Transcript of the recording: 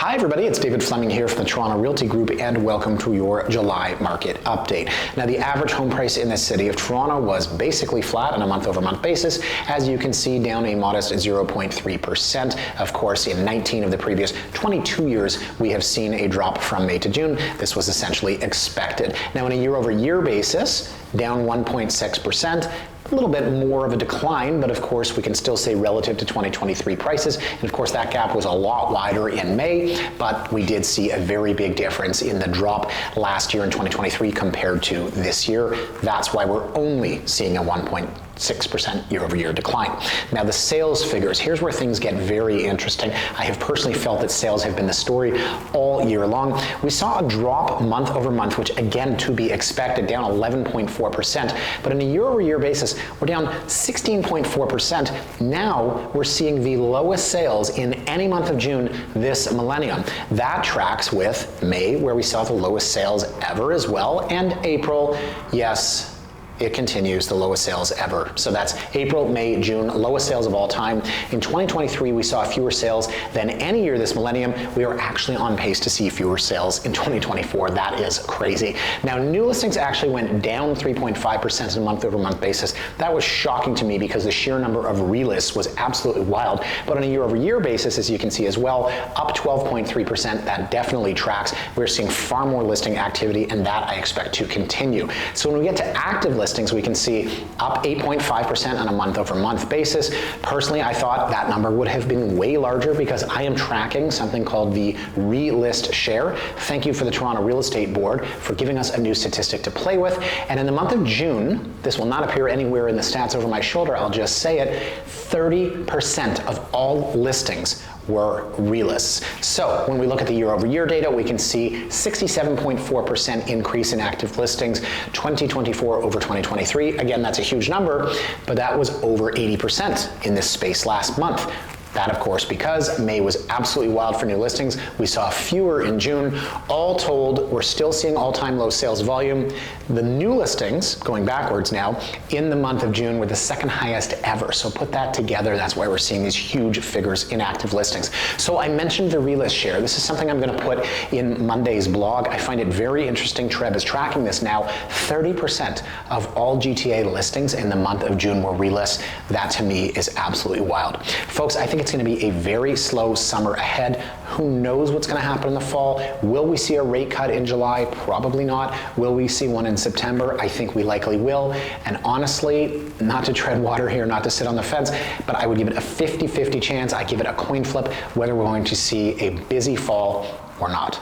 Hi everybody, it's David Fleming here from the Toronto Realty Group and welcome to your July market update. Now the average home price in the city of Toronto was basically flat on a month-over-month basis. As you can see, down a modest 0.3%. Of course, in 19 of the previous 22 years, we have seen a drop from May to June. This was essentially expected. Now on a year-over-year basis, down 1.6%. A little bit more of a decline, but of course we can still say relative to 2023 prices. And of course that gap was a lot wider in May, but we did see a very big difference in the drop last year in 2023 compared to this year. That's why we're only seeing a 1.6% year-over-year decline. Now the sales figures, here's where things get very interesting. I have personally felt that sales have been the story all year long. We saw a drop month over month, which again to be expected, down 11.4%, but on a year-over-year basis, we're down 16.4%. Now we're seeing the lowest sales in any month of June this millennium. That tracks with May, where we saw the lowest sales ever as well, and April, yes, it continues, the lowest sales ever. So that's April, May, June, lowest sales of all time. In 2023, we saw fewer sales than any year this millennium. We are actually on pace to see fewer sales in 2024. That is crazy. Now, new listings actually went down 3.5% on a month-over-month basis. That was shocking to me because the sheer number of relists was absolutely wild. But on a year-over-year basis, as you can see as well, up 12.3%. That definitely tracks. We're seeing far more listing activity, and that I expect to continue. So when we get to active listings, we can see up 8.5% on a month-over-month basis. Personally, I thought that number would have been way larger because I am tracking something called the relist share. Thank you for the Toronto Real Estate Board for giving us a new statistic to play with. And in the month of June, this will not appear anywhere in the stats over my shoulder, I'll just say it, 30% of all listings were relists. So when we look at the year-over-year data, we can see 67.4% increase in active listings, 2024 over 2023. Again, that's a huge number, but that was over 80% in this space last month. That, of course, because May was absolutely wild for new listings. We saw fewer in June. All told, we're still seeing all-time low sales volume. The new listings, going backwards now, in the month of June were the second highest ever. So put that together, that's why we're seeing these huge figures in active listings. So I mentioned the relist share. This is something I'm gonna put in Monday's blog. I find it very interesting. TRREB is tracking this now. 30% of all GTA listings in the month of June were relists. That to me is absolutely wild. Folks, I think it's going to be a very slow summer ahead. Who knows what's going to happen in the fall? Will we see a rate cut in July? Probably not. Will we see one in September? I think we likely will. And honestly, not to tread water here, not to sit on the fence, but I would give it a 50-50 chance. I give it a coin flip whether we're going to see a busy fall or not.